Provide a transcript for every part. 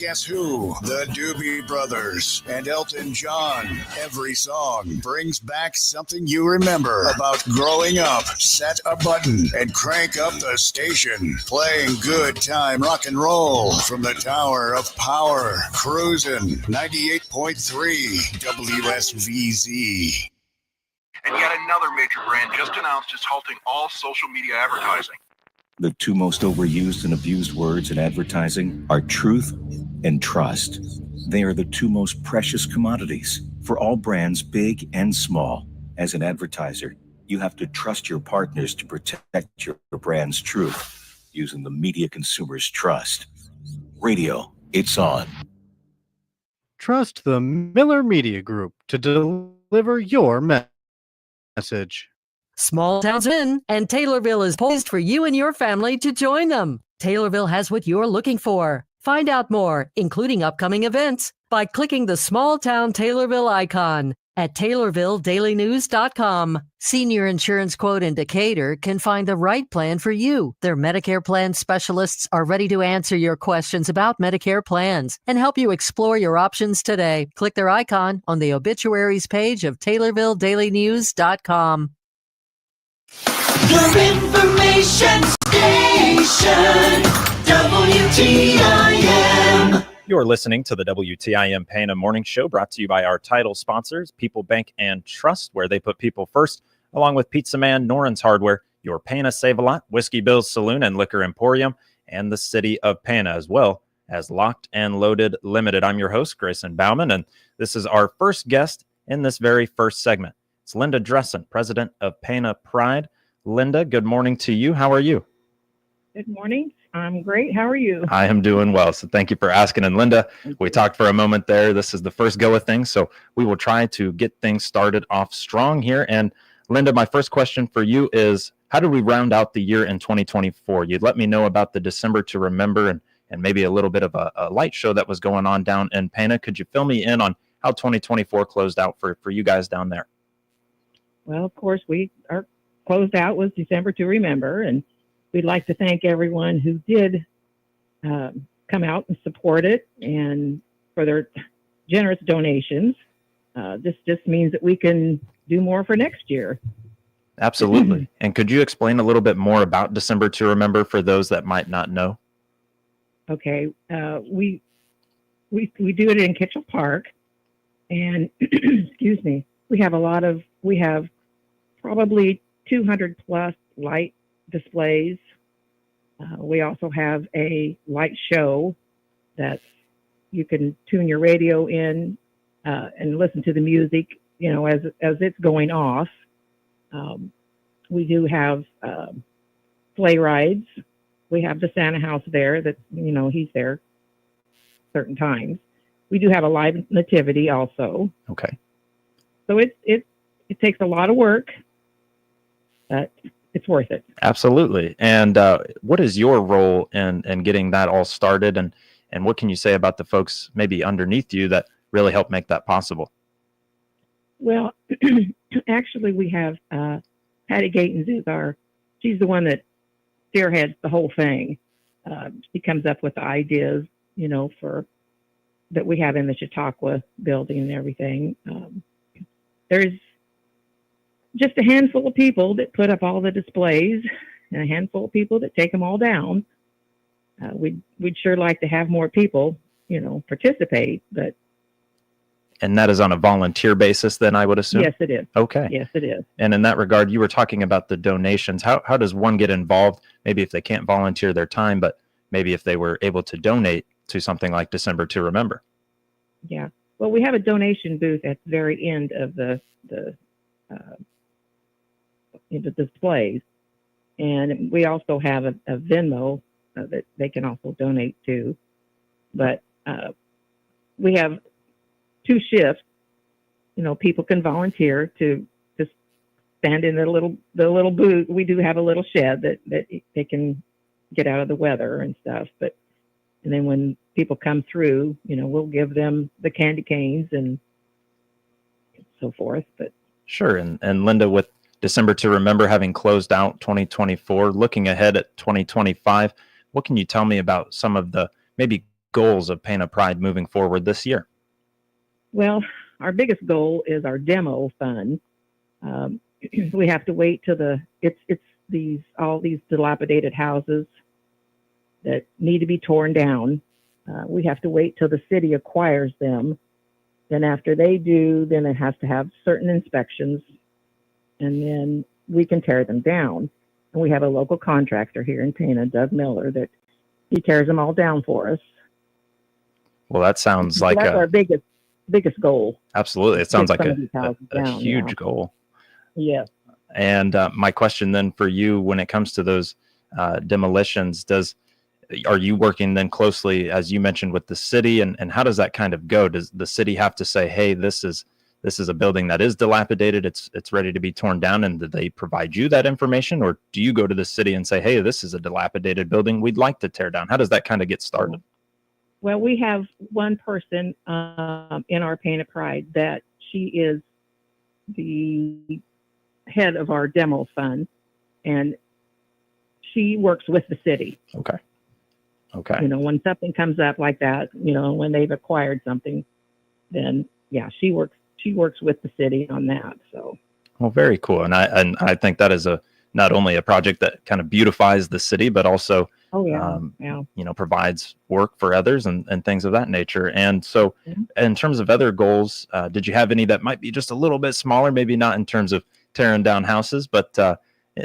Guess Who, the Doobie Brothers, and Elton John. Every song brings back something you remember about growing up. Set a button and crank up the station. Playing good time rock and roll from the Tower of Power. Cruisin' 98.3 WSVZ. And yet another major brand just announced it's halting all social media advertising. The two most overused and abused words in advertising are truth and trust. They are the two most precious commodities for all brands, big and small. As an advertiser, you have to trust your partners to protect your brand's truth using the media consumers trust. Radio, it's on. Trust the Miller Media Group to deliver your message. Small towns in, and Taylorville is poised for you and your family to join them. Taylorville has what you're looking for. Find out more, including upcoming events, by clicking the Small Town Taylorville icon at TaylorvilleDailyNews.com. Senior Insurance Quote in Decatur can find the right plan for you. Their Medicare plan specialists are ready to answer your questions about Medicare plans and help you explore your options today. Click their icon on the obituaries page of TaylorvilleDailyNews.com. Your information station, WTIM. You're listening to the WTIM Pana Morning Show, brought to you by our title sponsors, People Bank and Trust, where they put people first, along with Pizza Man, Noren's Hardware, your Pana Save-A-Lot, Whiskey Bill's Saloon and Liquor Emporium, and the City of Pana, as well as Locked and Loaded Limited. I'm your host, Grayson Bauman, and this is our first guest in this very first segment. It's Linda Dressen, president of Pana Pride. Linda, good morning to you. How are you? Good morning. I'm great. How are you? I am doing well, so thank you for asking. And Linda, we talked for a moment there. This is the first go of things, so we will try to get things started off strong here. And Linda, my first question for you is, how did we round out the year in 2024? You'd let me know about the December to Remember and maybe a little bit of a light show that was going on down in Pana. Could you fill me in on how 2024 closed out for you guys down there? Well, of course, our closed out was December to Remember, and we'd like to thank everyone who did come out and support it and for their generous donations. This just means that we can do more for next year. Absolutely. And could you explain a little bit more about December to Remember for those that might not know? Okay. We do it in Kitchell Park, and excuse me, we have probably 200 plus light displays. We also have a light show that you can tune your radio in and listen to the music, as it's going off. We do have sleigh rides. We have the Santa house there that, he's there certain times. We do have a live nativity also. Okay. So it takes a lot of work, but it's worth it. Absolutely. And what is your role in getting that all started? And what can you say about the folks maybe underneath you that really help make that possible? Well, actually, we have Patty Gatens she's the one that spearheads the whole thing. She comes up with the ideas, that we have in the Chautauqua building and everything. There's just a handful of people that put up all the displays and a handful of people that take them all down. We'd sure like to have more people, participate, but. And that is on a volunteer basis then, I would assume? Yes, it is. Okay. Yes, it is. And in that regard, you were talking about the donations. How does one get involved? Maybe if they can't volunteer their time, but maybe if they were able to donate to something like December to Remember. Yeah. Well, we have a donation booth at the very end of the displays, and we also have a Venmo that they can also donate to. But we have 2 shifts. People can volunteer to just stand in the little booth. We do have a little shed that they can get out of the weather and stuff. And then when people come through, we'll give them the candy canes and so forth. But sure. And Linda, with December to Remember having closed out 2024, looking ahead at 2025, what can you tell me about some of the maybe goals of Pana Pride moving forward this year? Well, our biggest goal is our demo fund. We have to wait till all these dilapidated houses that need to be torn down. We have to wait till the city acquires them. Then after they do, then it has to have certain inspections, and then we can tear them down. And we have a local contractor here in Pana, Doug Miller, that he tears them all down for us. Well, that sounds So like that's our biggest goal. absolutely. It sounds Get like some of these houses a down, huge yeah. goal. Yes. And my question then for you, when it comes to those demolitions, are you working then closely, as you mentioned, with the city, and how does that kind of go? Does the city have to say, hey, this is a building that is dilapidated, it's ready to be torn down, and do they provide you that information, or do you go to the city and say, hey, this is a dilapidated building we'd like to tear down? How does that kind of get started? Well, we have one person in our Pana Pride that she is the head of our demo fund, and she works with the city. Okay. When something comes up like that, when they've acquired something, then yeah, she works with the city on that. So, well, very cool. And I think that is not only a project that kind of beautifies the city, but also provides work for others and things of that nature. And so in terms of other goals, did you have any that might be just a little bit smaller, maybe not in terms of tearing down houses, but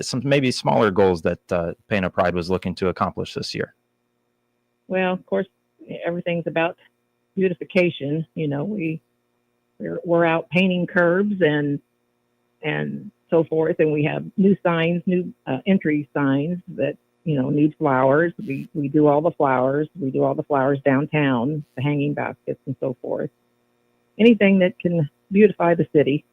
some maybe smaller goals that Pana Pride was looking to accomplish this year? Well, of course, everything's about beautification. We're out painting curbs and so forth, and we have new signs, new entry signs that need flowers. We do all the flowers. We do all the flowers downtown, the hanging baskets and so forth. Anything that can beautify the city.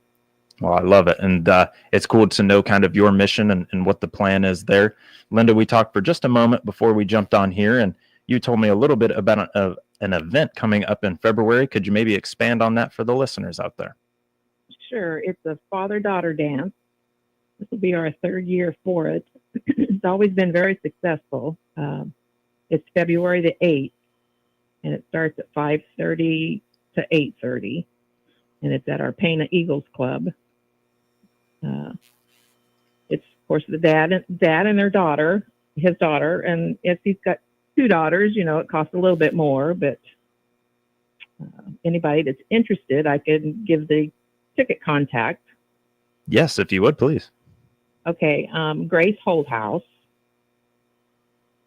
Well, I love it. And it's cool to know kind of your mission and what the plan is there. Linda, we talked for just a moment before we jumped on here, and you told me a little bit about an event coming up in February. Could you maybe expand on that for the listeners out there? Sure. It's a father-daughter dance. This will be our third year for it. It's always been very successful. It's February the 8th, and it starts at 5:30 to 8:30, and it's at our Pana Eagles Club. It's, of course, the dad and their daughter, his daughter, and if he's got two daughters, it costs a little bit more, but anybody that's interested, I can give the ticket contact. Yes, if you would, please. Okay, Grace Holdhouse,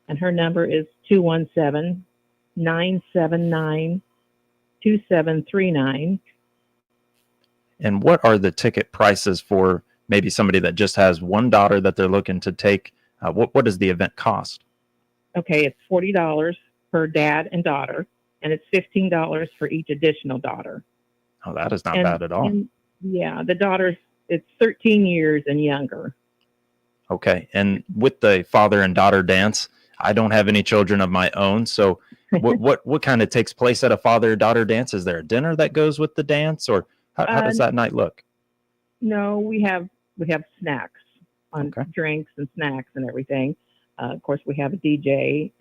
and her number is 217-979-2739. And what are the ticket prices for maybe somebody that just has one daughter that they're looking to take? What does the event cost? Okay, it's $40 per dad and daughter, and it's $15 for each additional daughter. Oh, that is not bad at all. And, yeah, the daughters, it's 13 years and younger. Okay, and with the father and daughter dance, I don't have any children of my own, so what kind of takes place at a father-daughter dance? Is there a dinner that goes with the dance, or how does that night look? No, we have snacks on drinks and snacks and everything. Of course, we have a DJ,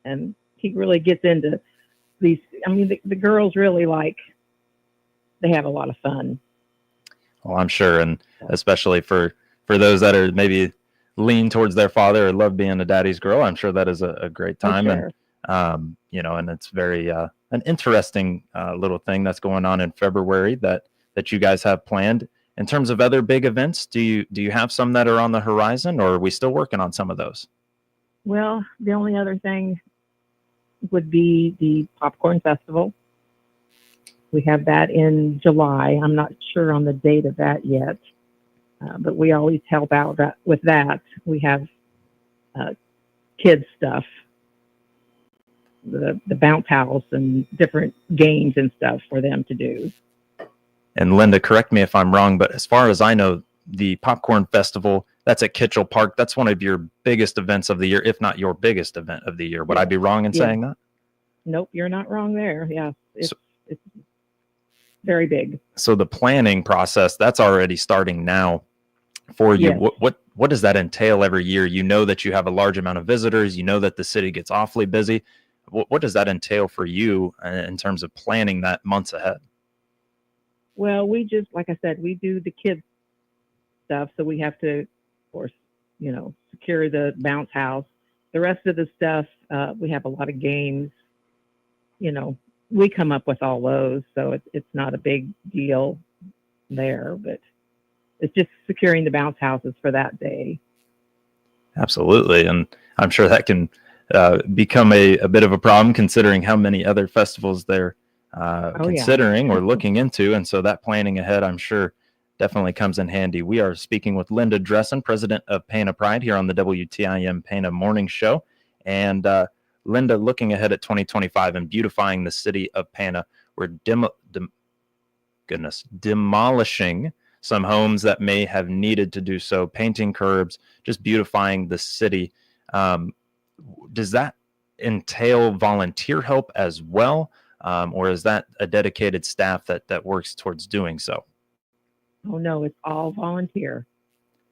and he really gets into these. I mean, the girls really they have a lot of fun. Well, I'm sure, and especially for those that are maybe lean towards their father or love being a daddy's girl, I'm sure that is a great time. Sure. And and it's very an interesting little thing that's going on in February that you guys have planned. In terms of other big events, do you have some that are on the horizon, or are we still working on some of those? Well, the only other thing would be the Popcorn Festival. We have that in July. I'm not sure on the date of that yet, but we always help out with that. We have kids stuff, the bounce house and different games and stuff for them to do. And Linda, correct me if I'm wrong, but as far as I know, the Popcorn Festival, that's at Kitchell Park. That's one of your biggest events of the year, if not your biggest event of the year. Would I be wrong in saying that? Nope, you're not wrong there. Yeah, it's very big. So the planning process, that's already starting now for you. Yes. What does that entail every year? You know that you have a large amount of visitors. You know that the city gets awfully busy. What does that entail for you in terms of planning that months ahead? Well, we just, like I said, we do the kids stuff. So we have to, of course, secure the bounce house. The rest of the stuff, we have a lot of games. We come up with all those. So it's not a big deal there, but it's just securing the bounce houses for that day. Absolutely. And I'm sure that can become a bit of a problem considering how many other festivals they're considering or looking into. And so that planning ahead, I'm sure, definitely comes in handy. We are speaking with Linda Dressen, president of Pana Pride, here on the WTIM Pana Morning Show. And Linda, looking ahead at 2025 and beautifying the city of Pana, we're demolishing some homes that may have needed to do so, painting curbs, just beautifying the city. Does that entail volunteer help as well? Or is that a dedicated staff that works towards doing so? Oh, no, it's all volunteer.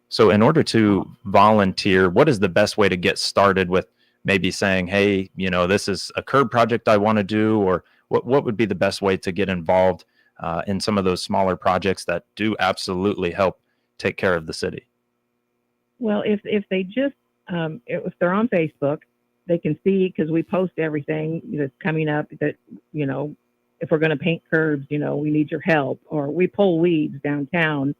So in order to volunteer, what is the best way to get started with maybe saying, hey, this is a curb project I want to do, or what would be the best way to get involved in some of those smaller projects that do absolutely help take care of the city? Well, if they just, if they're on Facebook, they can see, because we post everything that's coming up that, if we're going to paint curbs, we need your help, or we pull weeds downtown.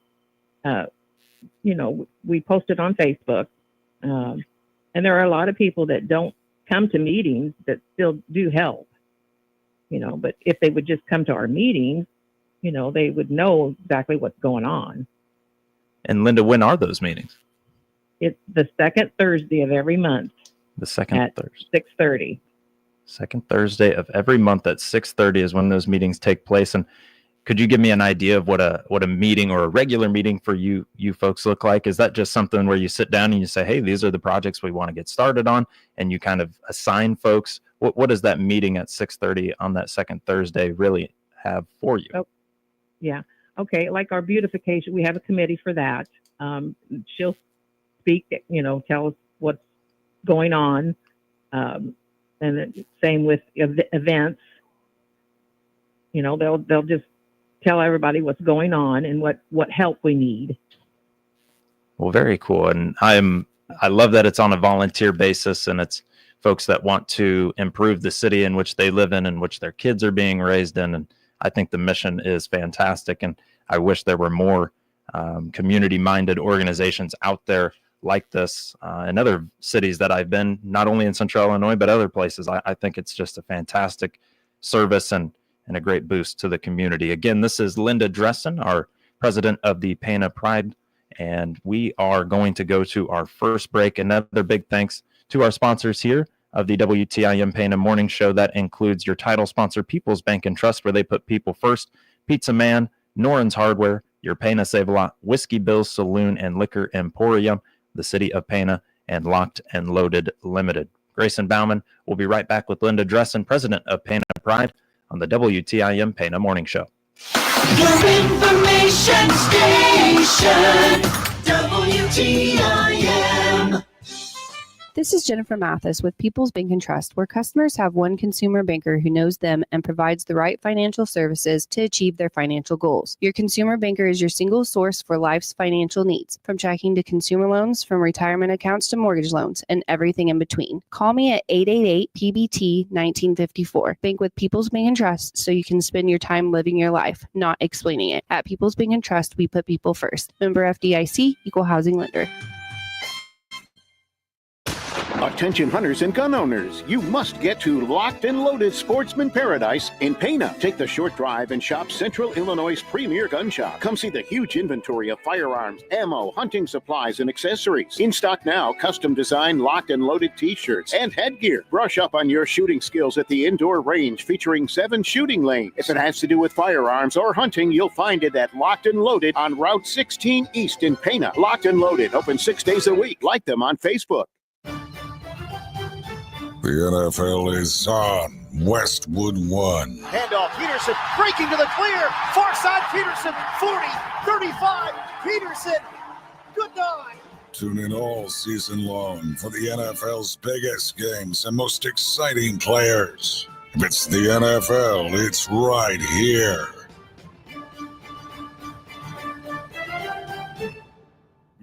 We post it on Facebook. And there are a lot of people that don't come to meetings that still do help, but if they would just come to our meetings, they would know exactly what's going on. And Linda, when are those meetings? It's the second Thursday of every month. The second Thursday. 6:30. Second Thursday of every month at 6:30 is when those meetings take place. And could you give me an idea of what a meeting or a regular meeting for you folks look like? Is that just something where you sit down and you say, hey, these are the projects we want to get started on, and you kind of assign folks? What does that meeting at 6:30 on that second Thursday really have for you? Oh, yeah. Okay. Like our beautification, we have a committee for that. She'll speak, tell us what's going on. And the same with events. They'll just tell everybody what's going on and what help we need. Well, very cool. And I love that it's on a volunteer basis, and it's folks that want to improve the city in which they live in which their kids are being raised in. And I think the mission is fantastic. And I wish there were more community-minded organizations out there like this in other cities that I've been, not only in Central Illinois, but other places. I think it's just a fantastic service and a great boost to the community. Again, this is Linda Dressen, our president of the Pana Pride, and we are going to go to our first break. Another big thanks to our sponsors here of the WTIM Pana Morning Show. That includes your title sponsor, People's Bank and Trust, where they put people first, Pizza Man, Noren's Hardware, your Pana Save-A-Lot, Whiskey Bill's Saloon and Liquor Emporium, the City of Pana, and Locked and Loaded Limited. Grayson Bauman will be right back with Linda Dressen, president of Pana Pride, on the WTIM Pana Morning Show. Your information station, WTIM. This is Jennifer Mathis with People's Bank and Trust, where customers have one consumer banker who knows them and provides the right financial services to achieve their financial goals. Your consumer banker is your single source for life's financial needs, from checking to consumer loans, from retirement accounts to mortgage loans, and everything in between. Call me at 888-PBT-1954. Bank with People's Bank and Trust so you can spend your time living your life, not explaining it. At People's Bank and Trust, we put people first. Member FDIC, Equal Housing Lender. Attention hunters and gun owners, you must get to Locked and Loaded Sportsman Paradise in Pana. Take the short drive and shop Central Illinois' premier gun shop. Come see the huge inventory of firearms, ammo, hunting supplies, and accessories. In stock now, custom designed Locked and Loaded t-shirts and headgear. Brush up on your shooting skills at the indoor range featuring 7 shooting lanes. If it has to do with firearms or hunting, you'll find it at Locked and Loaded on Route 16 East in Pana. Locked and Loaded, open 6 days a week. Like them on Facebook. The NFL is on Westwood One. Handoff, Peterson breaking to the clear. Far side, Peterson, 40, 35. Peterson, good night. Tune in all season long for the NFL's biggest games and most exciting players. If it's the NFL, it's right here.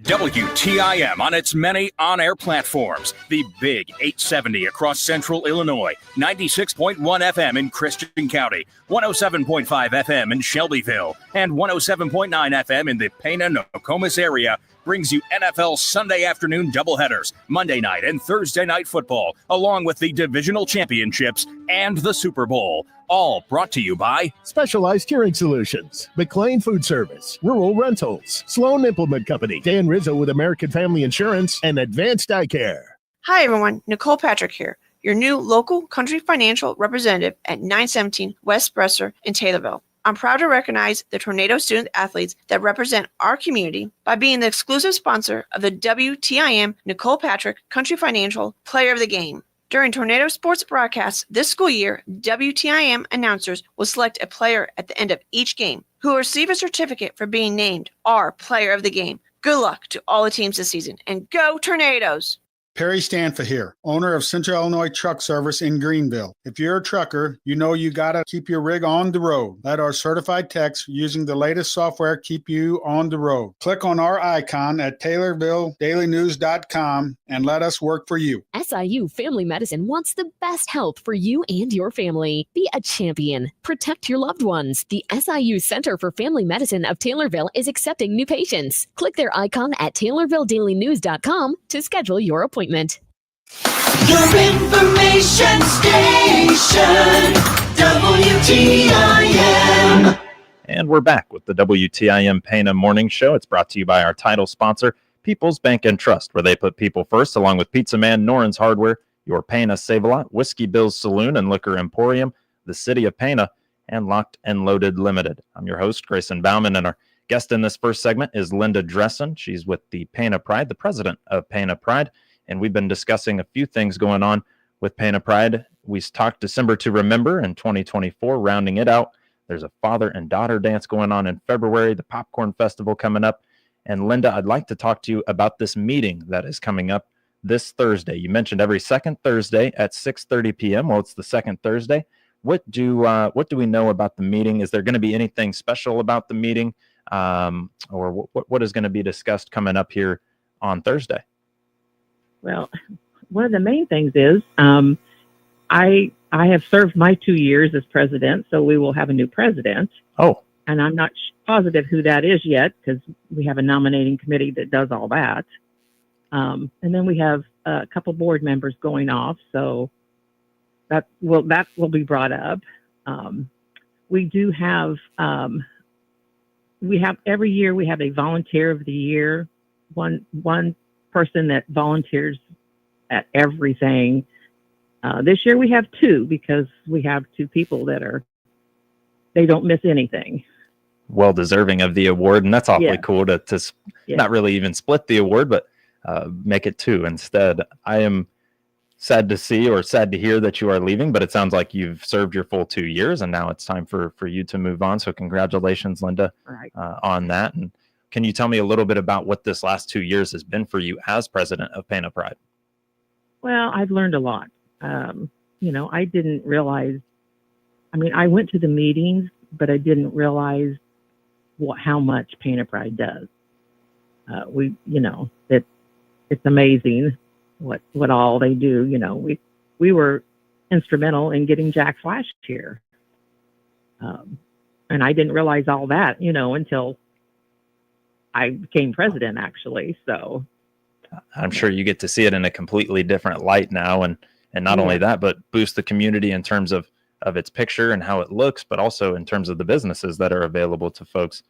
WTIM on its many on-air platforms. The Big 870 across central Illinois, 96.1 FM in Christian County, 107.5 FM in Shelbyville, and 107.9 FM in the Pana-Nokomis area brings you NFL Sunday afternoon doubleheaders, Monday night and Thursday night football, along with the divisional championships and the Super Bowl. All brought to you by Specialized Hearing Solutions, McLean Food Service, Rural Rentals, Sloan Implement Company, Dan Rizzo with American Family Insurance, and Advanced Eye Care. Hi, everyone. Nicole Patrick here, your new local country financial representative at 917 West Bresser in Taylorville. I'm proud to recognize the Tornado student athletes that represent our community by being the exclusive sponsor of the WTIM Nicole Patrick Country Financial Player of the Game. During Tornado sports broadcasts this school year, WTIM announcers will select a player at the end of each game who will receive a certificate for being named our Player of the Game. Good luck to all the teams this season, and go Tornadoes! Perry Stanford here, owner of Central Illinois Truck Service in Greenville. If you're a trucker, you know you gotta keep your rig on the road. Let our certified techs using the latest software keep you on the road. Click on our icon at TaylorvilleDailyNews.com and let us work for you. SIU Family Medicine wants the best health for you and your family. Be a champion. Protect your loved ones. The SIU Center for Family Medicine of Taylorville is accepting new patients. Click their icon at TaylorvilleDailyNews.com to schedule your appointment. Your information station, WTIM. And we're back with the WTIM Pana Morning Show. It's brought to you by our title sponsor, People's Bank and Trust, where they put people first, along with Pizza Man, Noren's Hardware, your Pana Save-A-Lot, Whiskey Bill's Saloon and Liquor Emporium, the City of Pana, and Locked and Loaded Limited. I'm your host, Grayson Bauman, and our guest in this first segment is Linda Dressen. She's with the Pana Pride, the president of Pana Pride. And we've been discussing a few things going on with Pana Pride. We talked December to Remember in 2024, rounding it out. There's a father and daughter dance going on in February, the Popcorn Festival coming up. And Linda, I'd like to talk to you about this meeting that is coming up this Thursday. You mentioned every second Thursday at 6:30 p.m. Well, it's the second Thursday. What do we know about the meeting? Is there going to be anything special about the meeting? Or what is going to be discussed coming up here on Thursday? Well, one of the main things is I have served my 2 years as president, so we will have a new president. Oh. And I'm not positive who that is yet because we have a nominating committee that does all that. And then we have a couple board members going off, so that will be brought up. We do have every year we have a volunteer of the year, one person that volunteers at everything. This year we have two because we have two people that they don't miss anything. Well deserving of the award, and that's awfully cool to not really even split the award, but make it two instead. I am sad to see or sad to hear that you are leaving, but it sounds like you've served your full 2 years, and now it's time for you to move on. So congratulations, Linda, on that. And can you tell me a little bit about what this last 2 years has been for you as president of Pana Pride? Well, I've learned a lot. I didn't realize, I went to the meetings, but I didn't realize how much Pana Pride does. It's amazing what all they do. We were instrumental in getting Jack Flash here. And I didn't realize all that, until I became president, actually. So I'm sure you get to see it in a completely different light now. And not only that, but boost the community in terms of its picture and how it looks, but also in terms of the businesses that are available to folks.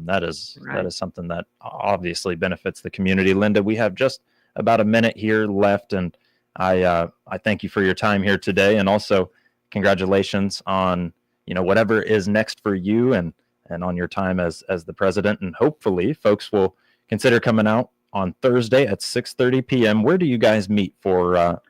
That is something that obviously benefits the community. Linda, we have just about a minute here left, and I thank you for your time here today, and also congratulations on whatever is next for you and on your time as the president. And hopefully folks will consider coming out on Thursday at 6:30 p.m. Where do you guys meet for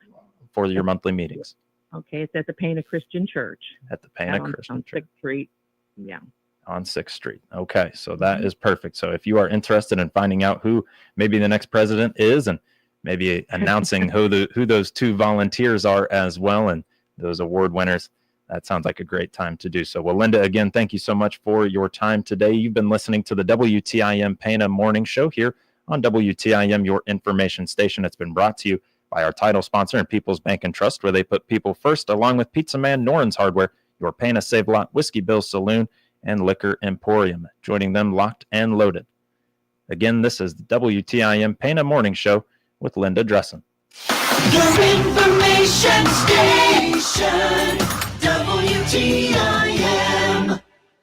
your monthly meetings? Okay, it's at the Pana Christian Church. At the Pana Christian on Church. 6th Street. Yeah. On 6th Street. Okay, so that is perfect. So if you are interested in finding out who maybe the next president is, and maybe announcing who those 2 volunteers are as well, and those award winners, that sounds like a great time to do so. Well, Linda, again, thank you so much for your time today. You've been listening to the WTIM Pana Morning Show here on WTIM, your information station. It's been brought to you by our title sponsor and People's Bank and Trust, where they put people first, along with Pizza Man, Noren's Hardware, your Pana Save-A-Lot, Whiskey Bill's Saloon, and Liquor Emporium. Joining them, locked and loaded. Again, this is the WTIM Pana Morning Show with Linda Dressen. Your information station, WTIM.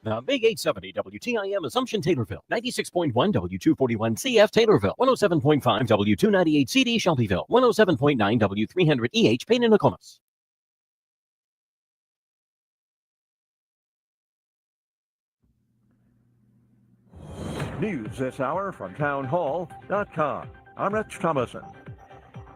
The Big 870 WTIM Assumption Taylorville, 96.1 W241 CF Taylorville, 107.5 W298 CD Shelbyville, 107.9 W300 EH Payne and Nokomis. News this hour from townhall.com. I'm Rich Thomason.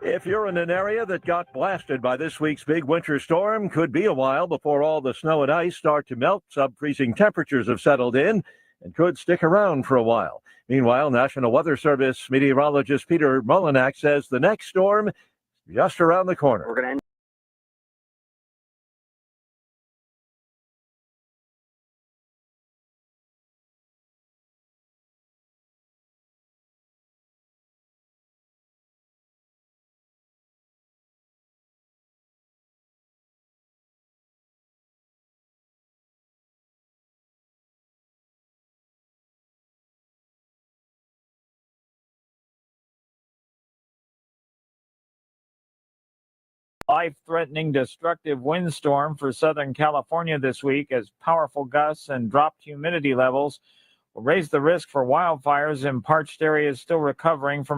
If you're in an area that got blasted by this week's big winter storm, could be a while before all the snow and ice start to melt. Sub-freezing temperatures have settled in and could stick around for a while. Meanwhile, National Weather Service meteorologist Peter Mullinack says the next storm is just around the corner. We're going to life-threatening destructive windstorm for Southern California this week as powerful gusts and dropped humidity levels will raise the risk for wildfires in parched areas still recovering from